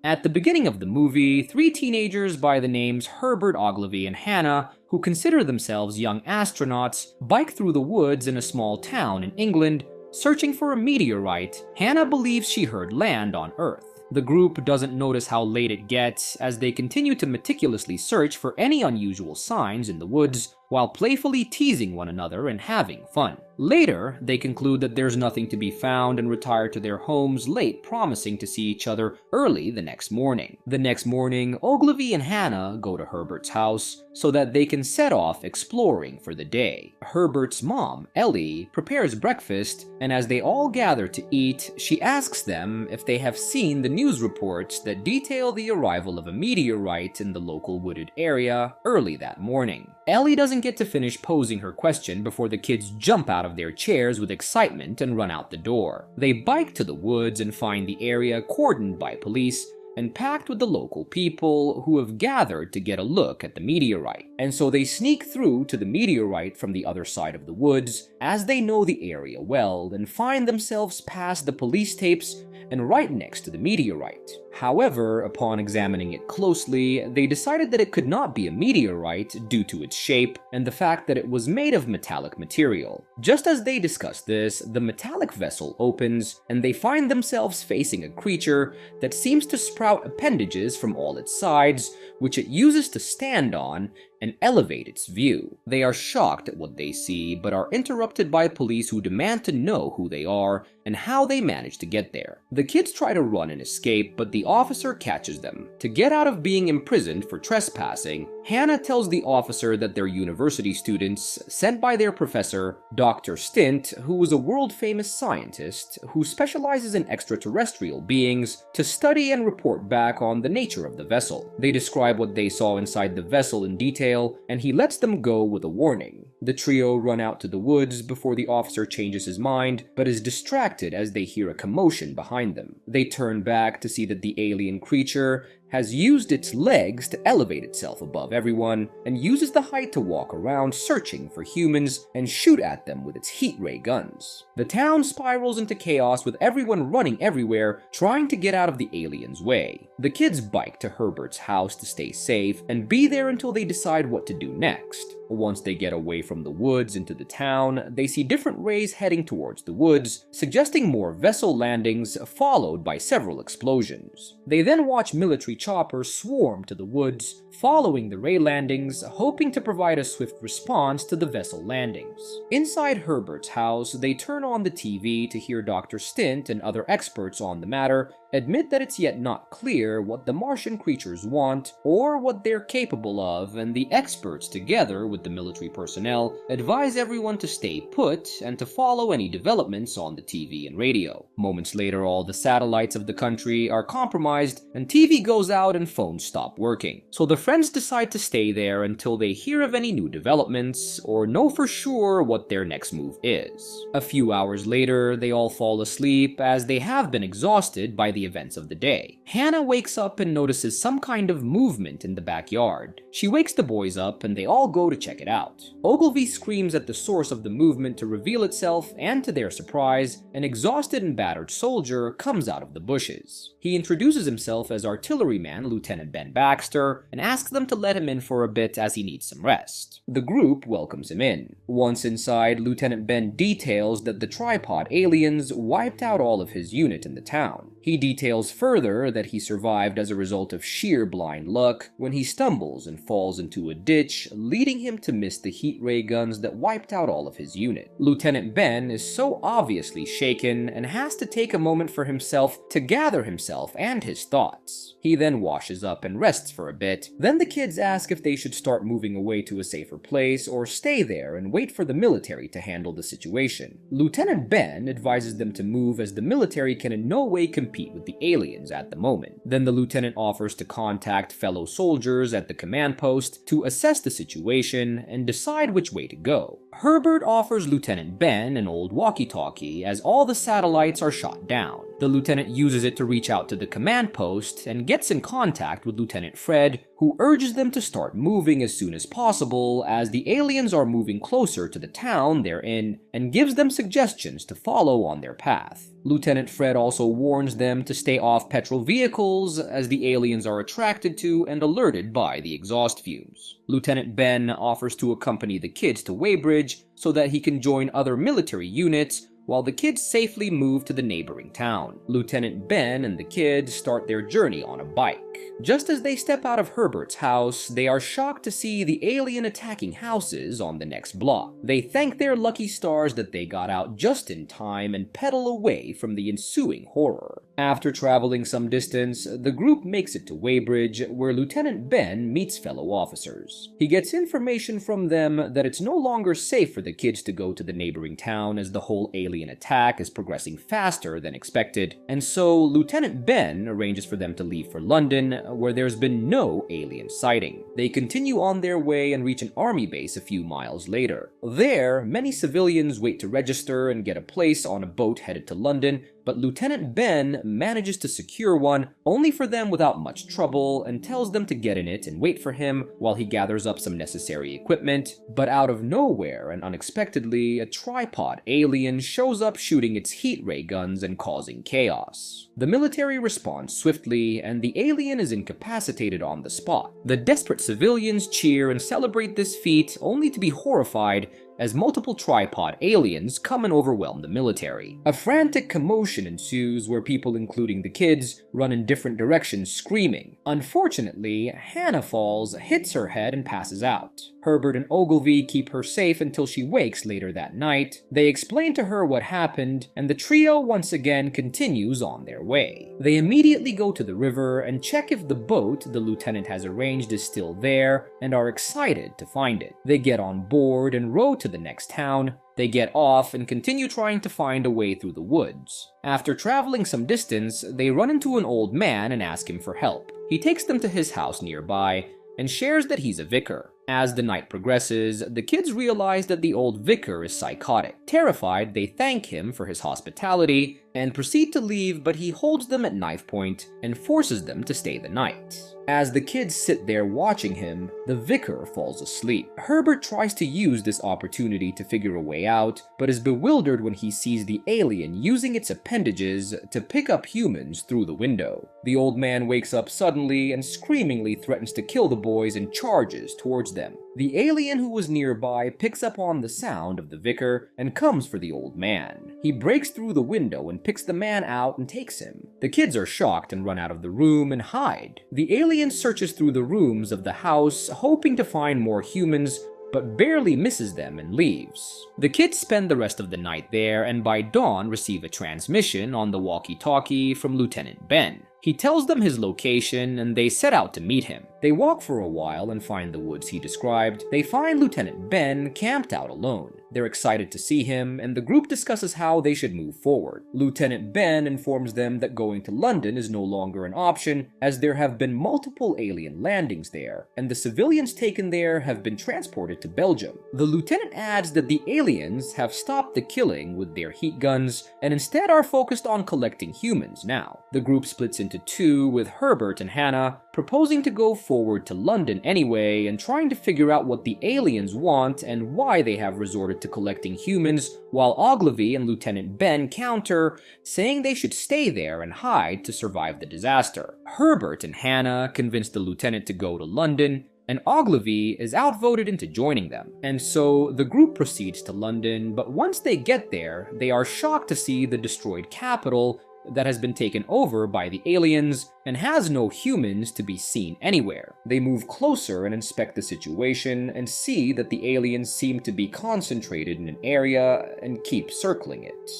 At the beginning of the movie, three teenagers by the names Herbert, Ogilvy, and Hannah, who consider themselves young astronauts, bike through the woods in a small town in England, searching for a meteorite Hannah believes she heard land on Earth. The group doesn't notice how late it gets as they continue to meticulously search for any unusual signs in the woods while playfully teasing one another and having fun. Later, they conclude that there's nothing to be found and retire to their homes late, promising to see each other early the next morning. The next morning, Ogilvy and Hannah go to Herbert's house so that they can set off exploring for the day. Herbert's mom, Ellie, prepares breakfast, and as they all gather to eat, she asks them if they have seen the news reports that detail the arrival of a meteorite in the local wooded area early that morning. Ellie doesn't get to finish posing her question before the kids jump out of their chairs with excitement and run out the door. They bike to the woods and find the area cordoned by police and packed with the local people who have gathered to get a look at the meteorite. And so they sneak through to the meteorite from the other side of the woods, as they know the area well, and find themselves past the police tapes and right next to the meteorite. However, upon examining it closely, they decided that it could not be a meteorite due to its shape and the fact that it was made of metallic material. Just as they discuss this, the metallic vessel opens and they find themselves facing a creature that seems to sprout appendages from all its sides, which it uses to stand on and elevate its view. They are shocked at what they see, but are interrupted by police who demand to know who they are and how they managed to get there. The kids try to run and escape, but the officer catches them. To get out of being imprisoned for trespassing, Hannah tells the officer that they're university students sent by their professor, Dr. Stint, who is a world-famous scientist who specializes in extraterrestrial beings, to study and report back on the nature of the vessel. They describe what they saw inside the vessel in detail, and he lets them go with a warning. The trio run out to the woods before the officer changes his mind, but is distracted as they hear a commotion behind them. They turn back to see that the alien creature has used its legs to elevate itself above everyone, and uses the height to walk around searching for humans and shoot at them with its heat ray guns. The town spirals into chaos with everyone running everywhere, trying to get out of the alien's way. The kids bike to Herbert's house to stay safe and be there until they decide what to do next. Once they get away from the woods into the town, they see different rays heading towards the woods, suggesting more vessel landings followed by several explosions. They then watch military choppers swarm to the woods, following the ray landings, hoping to provide a swift response to the vessel landings. Inside Herbert's house, they turn on the TV to hear Dr. Stint and other experts on the matter admit that it's yet not clear what the Martian creatures want or what they're capable of, and the experts, together with the military personnel, advise everyone to stay put and to follow any developments on the TV and radio. Moments later, all the satellites of the country are compromised and TV goes out and phones stop working. So the friends decide to stay there until they hear of any new developments or know for sure what their next move is. A few hours later, they all fall asleep as they have been exhausted by the events of the day. Hannah wakes up and notices some kind of movement in the backyard. She wakes the boys up and they all go to check it out. Ogilvy screams at the source of the movement to reveal itself, and to their surprise, an exhausted and battered soldier comes out of the bushes. He introduces himself as artilleryman Lieutenant Ben Baxter and asks them to let him in for a bit as he needs some rest. The group welcomes him in. Once inside, Lieutenant Ben details that the tripod aliens wiped out all of his unit in the town. He details further that he survived as a result of sheer blind luck when he stumbles and falls into a ditch, leading him to miss the heat ray guns that wiped out all of his unit. Lieutenant Ben is so obviously shaken and has to take a moment for himself to gather himself and his thoughts. He then washes up and rests for a bit. Then the kids ask if they should start moving away to a safer place or stay there and wait for the military to handle the situation. Lieutenant Ben advises them to move as the military can in no way compete with the aliens at the moment. Then the lieutenant offers to contact fellow soldiers at the command post to assess the situation and decide which way to go. Herbert offers Lieutenant Ben an old walkie-talkie as all the satellites are shot down. The lieutenant uses it to reach out to the command post and gets in contact with Lieutenant Fred, who urges them to start moving as soon as possible as the aliens are moving closer to the town they're in and gives them suggestions to follow on their path. Lieutenant Fred also warns them to stay off petrol vehicles as the aliens are attracted to and alerted by the exhaust fumes. Lieutenant Ben offers to accompany the kids to Weybridge so that he can join other military units while the kids safely move to the neighboring town. Lieutenant Ben and the kids start their journey on a bike. Just as they step out of Herbert's house, they are shocked to see the alien attacking houses on the next block. They thank their lucky stars that they got out just in time and pedal away from the ensuing horror. After traveling some distance, the group makes it to Weybridge, where Lieutenant Ben meets fellow officers. He gets information from them that it's no longer safe for the kids to go to the neighboring town as the whole alien attack is progressing faster than expected, and so Lieutenant Ben arranges for them to leave for London, where there's been no alien sighting. They continue on their way and reach an army base a few miles later. There, many civilians wait to register and get a place on a boat headed to London, but Lieutenant Ben manages to secure one, only for them without much trouble, and tells them to get in it and wait for him while he gathers up some necessary equipment. But out of nowhere and unexpectedly, a tripod alien shows up shooting its heat ray guns and causing chaos. The military responds swiftly, and the alien is incapacitated on the spot. The desperate civilians cheer and celebrate this feat, only to be horrified as multiple tripod aliens come and overwhelm the military. A frantic commotion ensues where people, including the kids, run in different directions screaming. Unfortunately, Hannah falls, hits her head, and passes out. Herbert and Ogilvy keep her safe until she wakes later that night. They explain to her what happened, and the trio once again continues on their way. They immediately go to the river and check if the boat the lieutenant has arranged is still there, and are excited to find it. They get on board and row to the next town. They get off and continue trying to find a way through the woods. After traveling some distance, they run into an old man and ask him for help. He takes them to his house nearby and shares that he's a vicar. As the night progresses, the kids realize that the old vicar is psychotic. Terrified, they thank him for his hospitality and proceed to leave, but he holds them at knife point and forces them to stay the night. As the kids sit there watching him, the vicar falls asleep. Herbert tries to use this opportunity to figure a way out, but is bewildered when he sees the alien using its appendages to pick up humans through the window. The old man wakes up suddenly and screamingly threatens to kill the boys and charges towards them. The alien who was nearby picks up on the sound of the vicar and comes for the old man. He breaks through the window and picks the man out and takes him. The kids are shocked and run out of the room and hide. The alien searches through the rooms of the house, hoping to find more humans, but barely misses them and leaves. The kids spend the rest of the night there, and by dawn receive a transmission on the walkie-talkie from Lieutenant Ben. He tells them his location, and they set out to meet him. They walk for a while and find the woods he described. They find Lieutenant Ben camped out alone. They're excited to see him, and the group discusses how they should move forward. Lieutenant Ben informs them that going to London is no longer an option, as there have been multiple alien landings there, and the civilians taken there have been transported to Belgium. The lieutenant adds that the aliens have stopped the killing with their heat guns, and instead are focused on collecting humans now. The group splits into two, with Herbert and Hannah proposing to go forward to London anyway and trying to figure out what the aliens want and why they have resorted to collecting humans, while Ogilvy and Lieutenant Ben counter, saying they should stay there and hide to survive the disaster. Herbert and Hannah convince the lieutenant to go to London, and Ogilvy is outvoted into joining them. And so the group proceeds to London, but once they get there, they are shocked to see the destroyed capital that has been taken over by the aliens and has no humans to be seen anywhere. They move closer and inspect the situation and see that the aliens seem to be concentrated in an area and keep circling it.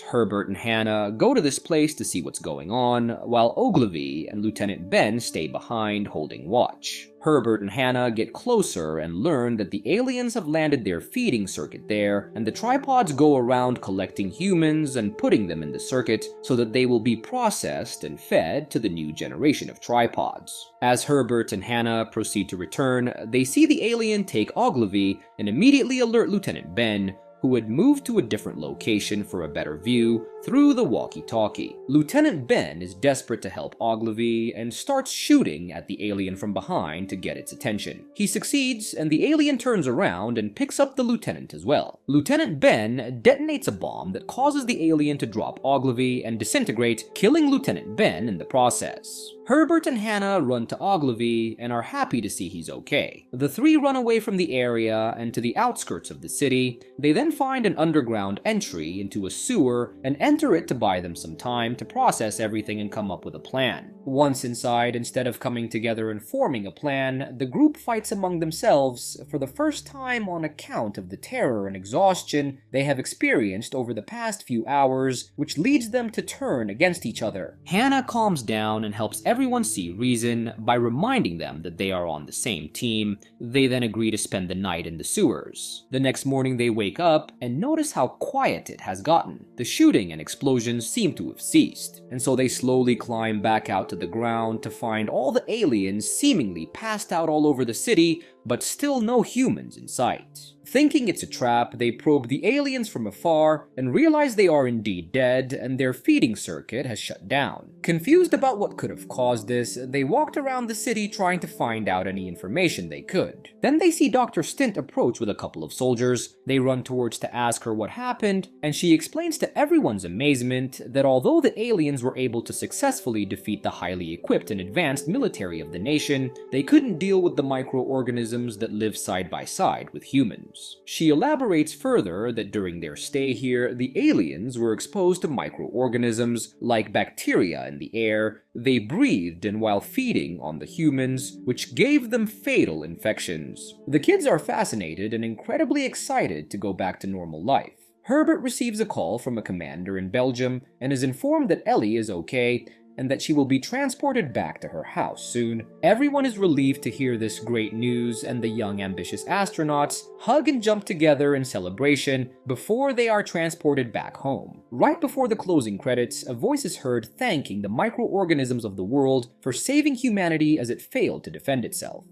Herbert and Hannah go to this place to see what's going on, while Ogilvy and Lieutenant Ben stay behind holding watch. Herbert and Hannah get closer and learn that the aliens have landed their feeding circuit there, and the tripods go around collecting humans and putting them in the circuit so that they will be processed and fed to the new generation of tripods. As Herbert and Hannah proceed to return, they see the alien take Ogilvy and immediately alert Lieutenant Ben, who had moved to a different location for a better view through the walkie-talkie. Lieutenant Ben is desperate to help Ogilvy and starts shooting at the alien from behind to get its attention. He succeeds, and the alien turns around and picks up the lieutenant as well. Lieutenant Ben detonates a bomb that causes the alien to drop Ogilvy and disintegrate, killing Lieutenant Ben in the process. Herbert and Hannah run to Ogilvy and are happy to see he's okay. The three run away from the area and to the outskirts of the city. They then find an underground entry into a sewer and enter it to buy them some time to process everything and come up with a plan. Once inside, instead of coming together and forming a plan, the group fights among themselves for the first time on account of the terror and exhaustion they have experienced over the past few hours, which leads them to turn against each other. Hannah calms down and helps everyone see reason by reminding them that they are on the same team. They then agree to spend the night in the sewers. The next morning they wake up and notice how quiet it has gotten. The shooting and explosions seem to have ceased, and so they slowly climb back out to the ground to find all the aliens seemingly passed out all over the city, but still no humans in sight. Thinking it's a trap, they probe the aliens from afar and realize they are indeed dead and their feeding circuit has shut down. Confused about what could have caused this, they walked around the city trying to find out any information they could. Then they see Dr. Stint approach with a couple of soldiers. They run towards to ask her what happened, and she explains to everyone's amazement that although the aliens were able to successfully defeat the highly equipped and advanced military of the nation, they couldn't deal with the microorganisms that live side by side with humans. She elaborates further that during their stay here, the aliens were exposed to microorganisms like bacteria in the air they breathed in while feeding on the humans, which gave them fatal infections. The kids are fascinated and incredibly excited to go back to normal life. Herbert receives a call from a commander in Belgium and is informed that Ellie is okay and that she will be transported back to her house soon. Everyone is relieved to hear this great news, and the young ambitious astronauts hug and jump together in celebration before they are transported back home. Right before the closing credits, a voice is heard thanking the microorganisms of the world for saving humanity as it failed to defend itself.